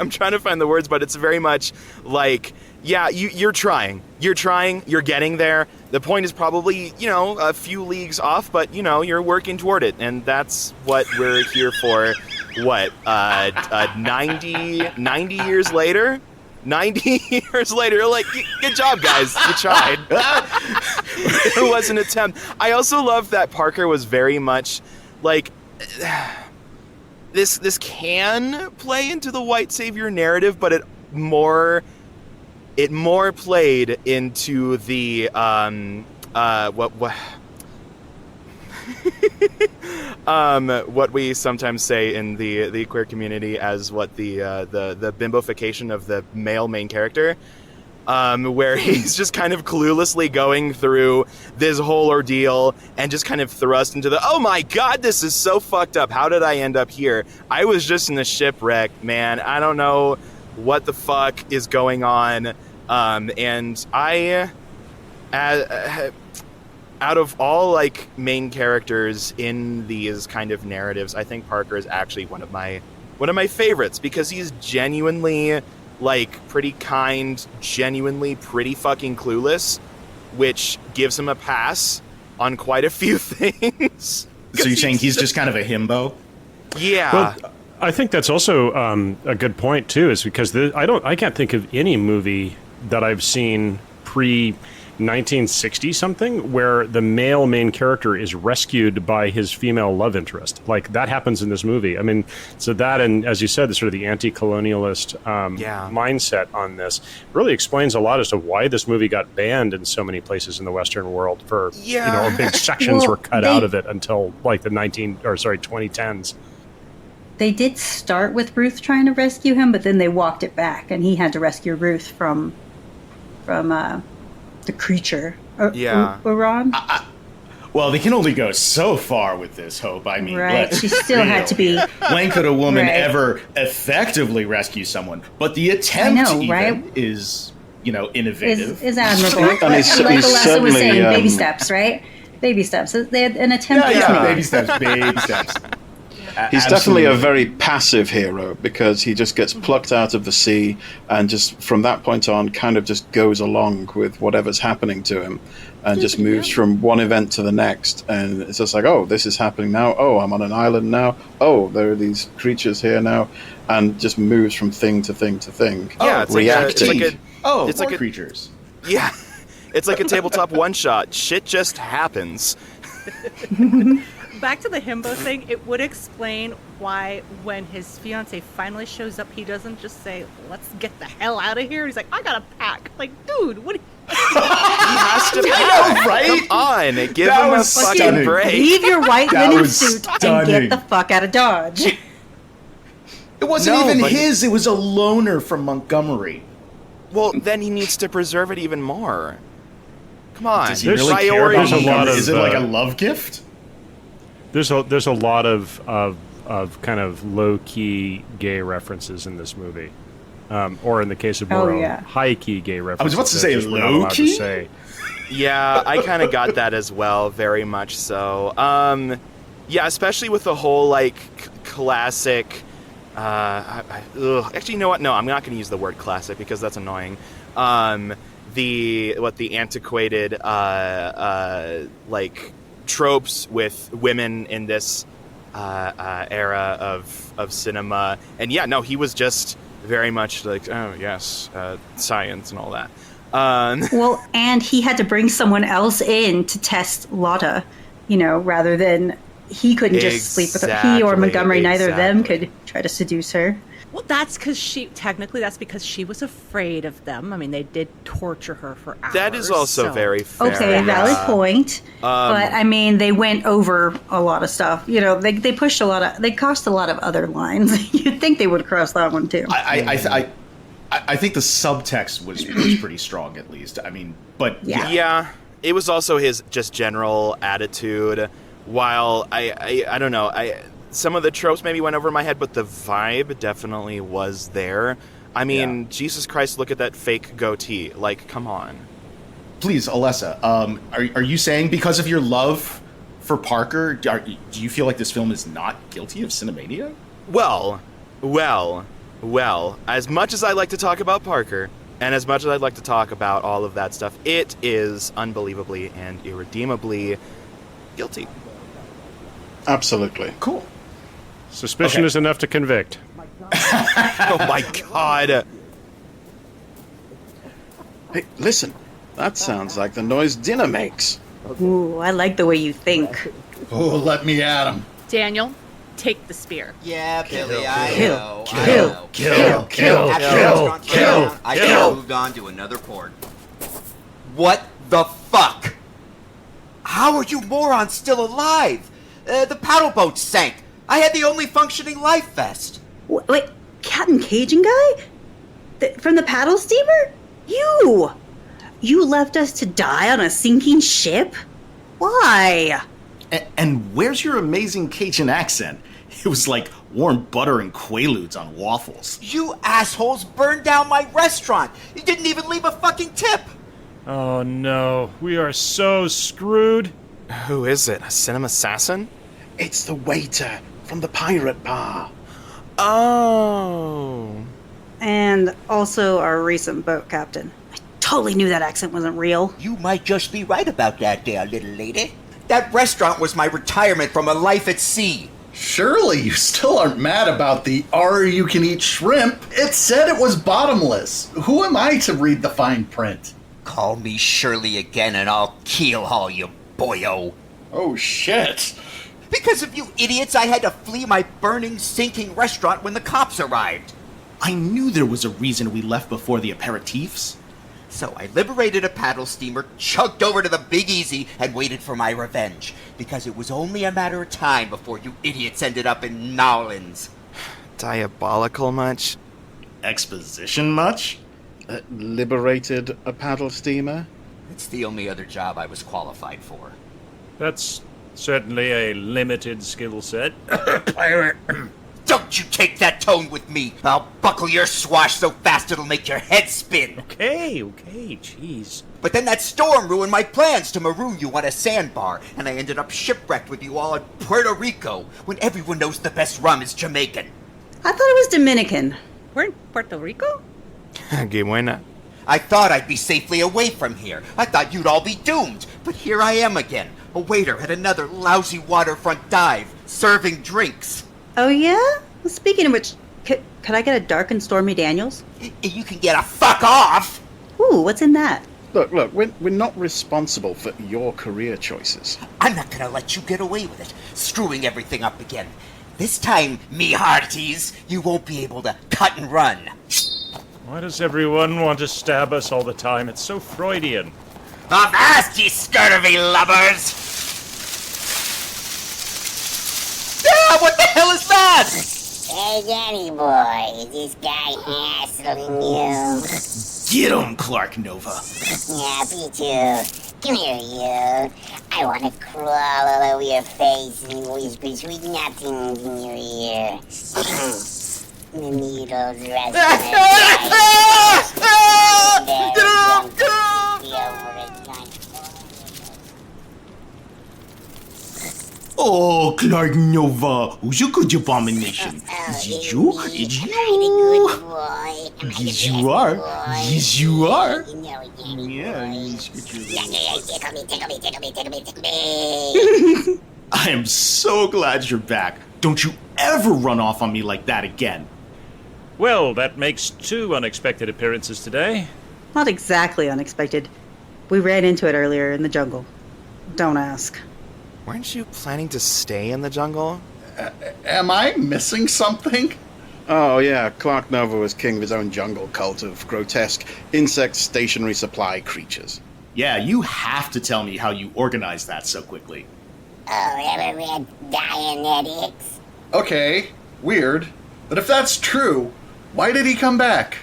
Speaker 5: trying to find the words, but it's very much like, you're trying, you're getting there. The point is probably, a few leagues off, but, you're working toward it. And that's what we're here for. 90 years later? 90 years later, like, good job, guys. You tried. It was an attempt. I also love that Parker was very much like, this can play into the white savior narrative, but it more played into the what we sometimes say in the queer community as what the bimbofication of the male main character, where he's just kind of cluelessly going through this whole ordeal and just kind of thrust into the, oh my god, this is so fucked up. How did I end up here? I was just in a shipwreck, man. I don't know what the fuck is going on. And I, out of all like main characters in these kind of narratives, I think Parker is actually one of my favorites, because he's genuinely like pretty kind, genuinely pretty fucking clueless, which gives him a pass on quite a few things.
Speaker 4: So you're saying he's just kind of a himbo?
Speaker 5: Yeah.
Speaker 7: Well, I think that's also a good point too, is because I can't think of any movie that I've seen pre 1960 something where the male main character is rescued by his female love interest. Like that happens in this movie. I mean, so that, and as you said, the sort of the anti-colonialist mindset on this really explains a lot as to why this movie got banned in so many places in the Western world for, big sections were cut out of it until like the 2010s.
Speaker 6: They did start with Ruth trying to rescue him, but then they walked it back, and he had to rescue Ruth from the creature. Iran?
Speaker 4: Well, they can only go so far with this, Hope. I mean,
Speaker 6: right. She still had to be.
Speaker 4: When could a woman ever effectively rescue someone? But the attempt is, innovative.
Speaker 6: Is admirable.
Speaker 3: And
Speaker 6: like
Speaker 3: he's
Speaker 6: Alessa was saying,
Speaker 3: certainly,
Speaker 6: baby steps, right? Baby steps. They had an attempt was made.
Speaker 4: Baby steps, baby steps.
Speaker 3: He's definitely a very passive hero, because he just gets plucked out of the sea and just from that point on kind of just goes along with whatever's happening to him and just moves from one event to the next. And it's just like, oh, this is happening now. Oh, I'm on an island now. Oh, there are these creatures here now. And just moves from thing to thing to thing.
Speaker 5: Yeah, it's
Speaker 3: reacting.
Speaker 5: It's like
Speaker 4: creatures.
Speaker 5: Yeah. It's like a tabletop one-shot. Shit just happens.
Speaker 1: Back to the himbo thing, it would explain why when his fiance finally shows up, he doesn't just say, let's get the hell out of here. He's like, I gotta pack. Like, dude, what?
Speaker 5: He has to pack.
Speaker 4: Right?
Speaker 5: Come on, give him a fucking break.
Speaker 6: Leave your white linen suit
Speaker 4: stunning.
Speaker 6: and get the fuck out of Dodge.
Speaker 4: It wasn't even his. It was a loaner from Montgomery.
Speaker 5: Well, then he needs to preserve it even more. Come on.
Speaker 4: Does he really care about Montgomery? Is it like a love gift?
Speaker 7: There's a lot of kind of low-key gay references in this movie. Or in the case of Moreau, high-key gay references.
Speaker 4: I was about to say low-key?
Speaker 5: Yeah, I kind of got that as well, very much so. Yeah, especially with the whole, like, classic... actually, you know what? No, I'm not going to use the word classic because that's annoying. The antiquated, like... tropes with women in this era of cinema. And yeah, no, he was just very much like, oh yes, science and all that.
Speaker 6: Well, and he had to bring someone else in to test Lotta, rather than he couldn't just sleep with her. He or Montgomery, neither of them could try to seduce her.
Speaker 1: Well, that's because she was afraid of them. I mean, they did torture her for hours.
Speaker 5: That is also very fair.
Speaker 6: Okay, valid point. But I mean, they went over a lot of stuff. They pushed they crossed a lot of other lines. You'd think they would cross that one too.
Speaker 4: I think the subtext was pretty strong, at least. I mean, but
Speaker 5: yeah, it was also his just general attitude. While I don't know, some of the tropes maybe went over my head, but the vibe definitely was there. I mean, Jesus Christ, look at that fake goatee. Like, come on.
Speaker 4: Please, Alessa, are you saying because of your love for Parker, do you feel like this film is not guilty of cinemania?
Speaker 5: Well, as much as I like to talk about Parker, and as much as I'd like to talk about all of that stuff, it is unbelievably and irredeemably guilty.
Speaker 3: Absolutely.
Speaker 4: Cool.
Speaker 7: Suspicion is enough to convict.
Speaker 5: Oh my god.
Speaker 3: Hey, listen. That sounds like the noise dinner makes.
Speaker 6: Ooh, I like the way you think.
Speaker 4: Oh, let me at him.
Speaker 1: Daniel, take the spear.
Speaker 9: Yeah, Billy,
Speaker 6: Kill.
Speaker 9: I should have moved on to another port. What the fuck? How are you morons still alive? The paddle boat sank. I had the only functioning life vest.
Speaker 6: Wait, Captain Cajun guy? From the paddle steamer? You left us to die on a sinking ship? Why?
Speaker 4: And where's your amazing Cajun accent? It was like warm butter and Quaaludes on waffles.
Speaker 9: You assholes burned down my restaurant. You didn't even leave a fucking tip.
Speaker 7: Oh no, we are so screwed.
Speaker 5: Who is it? A cinema assassin?
Speaker 3: It's the waiter from the pirate bar.
Speaker 5: Oh.
Speaker 6: And also our recent boat captain. I totally knew that accent wasn't real.
Speaker 9: You might just be right about that there, little lady. That restaurant was my retirement from a life at sea.
Speaker 2: Surely you still aren't mad about the all-you-can-eat shrimp. It said it was bottomless. Who am I to read the fine print?
Speaker 9: Call me Shirley again and I'll keel haul you, boyo.
Speaker 2: Oh, shit.
Speaker 9: Because of you idiots, I had to flee my burning, sinking restaurant when the cops arrived.
Speaker 4: I knew there was a reason we left before the aperitifs.
Speaker 9: So I liberated a paddle steamer, chugged over to the Big Easy, and waited for my revenge. Because it was only a matter of time before you idiots ended up in Nowlands.
Speaker 5: Diabolical much?
Speaker 4: Exposition much?
Speaker 3: Liberated a paddle steamer?
Speaker 9: It's the only other job I was qualified for.
Speaker 7: That's certainly a limited skill set.
Speaker 3: Pirate.
Speaker 9: Don't you take that tone with me! I'll buckle your swash so fast it'll make your head spin!
Speaker 7: Okay, jeez.
Speaker 9: But then that storm ruined my plans to maroon you on a sandbar, and I ended up shipwrecked with you all in Puerto Rico, when everyone knows the best rum is Jamaican.
Speaker 6: I thought it was Dominican.
Speaker 1: We're in Puerto Rico?
Speaker 5: Que buena.
Speaker 9: I thought I'd be safely away from here. I thought you'd all be doomed. But here I am again, a waiter at another lousy waterfront dive, serving drinks.
Speaker 6: Oh yeah? Well, speaking of which, could I get a dark and stormy Daniels?
Speaker 9: You can get a fuck off!
Speaker 6: Ooh, what's in that?
Speaker 3: Look, we're not responsible for your career choices.
Speaker 9: I'm not gonna let you get away with it, screwing everything up again. This time, me hearties, you won't be able to cut and run.
Speaker 7: Why does everyone want to stab us all the time? It's so Freudian.
Speaker 9: Avast, ye scurvy lubbers! Ah, what the hell is that?
Speaker 10: Hey, Danny boy, is this guy hassling you?
Speaker 4: Get him, Clark Nova.
Speaker 10: Yeah, me too. Come here, you. I want to crawl all over your face and whisper sweet nothings in your ear. The needles rest
Speaker 4: Oh, Clark Nova, who's a good abomination? Is it you? It's
Speaker 10: I'm a
Speaker 4: you.
Speaker 10: good boy.
Speaker 4: Yes, you are. Yes, you are.
Speaker 10: You know it, Danny
Speaker 4: Yeah,
Speaker 10: boy.
Speaker 4: you
Speaker 10: Tickle me, tickle me, tickle me, tickle me, tickle me.
Speaker 4: I am so glad you're back. Don't you ever run off on me like that again.
Speaker 7: Well, that makes 2 unexpected appearances today.
Speaker 6: Not exactly unexpected. We ran into it earlier in the jungle. Don't ask.
Speaker 5: Weren't you planning to stay in the jungle?
Speaker 2: Am I missing something?
Speaker 3: Oh yeah, Clark Nova was king of his own jungle cult of grotesque insect stationary supply creatures.
Speaker 4: Yeah, you have to tell me how you organized that so quickly.
Speaker 10: Oh, ever read Dianetics?
Speaker 2: Okay, weird. But if that's true, why did he come back?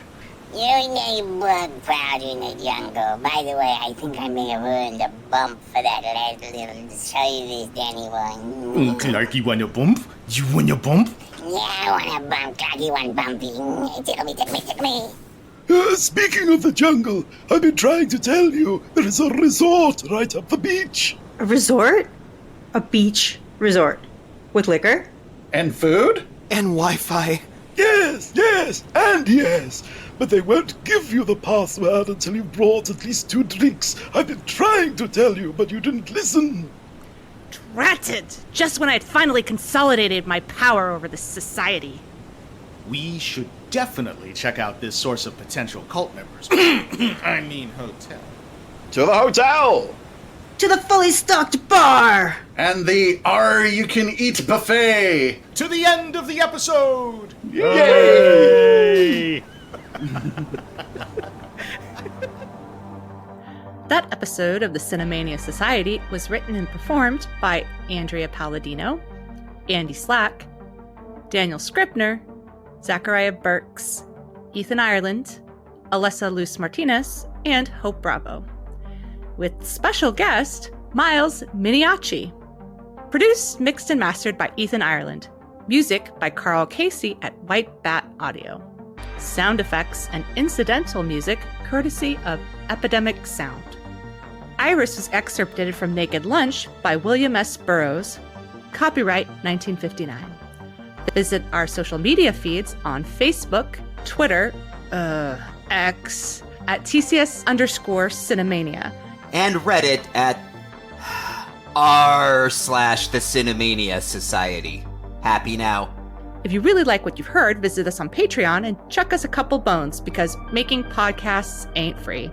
Speaker 10: You know bug powder in the jungle. By the way, I think I may have earned a bump for that last little service, Danny boy.
Speaker 4: Clark, you want a bump? You want a bump?
Speaker 10: Yeah, I want a bump, Clark. You want bumping. Tickle me, tickle me, tickle me.
Speaker 8: Speaking of the jungle, I've been trying to tell you there is a resort right up the beach.
Speaker 6: A resort? A beach resort. With liquor?
Speaker 2: And food?
Speaker 5: And Wi-Fi.
Speaker 8: Yes, and yes. But they won't give you the password until you've brought at least 2 drinks. I've been trying to tell you, but you didn't listen.
Speaker 1: Drat it! Just when I'd finally consolidated my power over this society.
Speaker 4: We should definitely check out this source of potential cult members. I mean hotel.
Speaker 3: To the hotel!
Speaker 6: To the fully stocked bar!
Speaker 2: And the all-you-can-eat buffet!
Speaker 4: To the end of the episode!
Speaker 7: Yay!
Speaker 1: That episode of the Cinemania Society was written and performed by Andrea Palladino, Andy Slack, Daniel Scribner, Zachariah Burks, Ethan Ireland, Alessa Luz Martinez, and Hope Bravo. With special guest, Miles Miniacci. Produced, mixed, and mastered by Ethan Ireland. Music by Carl Casey at White Bat Audio. Sound effects and incidental music courtesy of Epidemic Sound. Iris was excerpted from Naked Lunch by William S. Burroughs. Copyright 1959. Visit our social media feeds on Facebook, Twitter, X, at TCS_Cinemania.
Speaker 9: And Reddit at r/the Cinemania Society. Happy now?
Speaker 1: If you really like what you've heard, visit us on Patreon and chuck us a couple bones because making podcasts ain't free.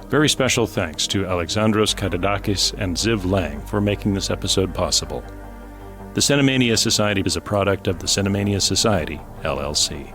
Speaker 7: Very special thanks to Alexandros Katadakis and Ziv Lang for making this episode possible. The Cinemania Society is a product of the Cinemania Society, LLC.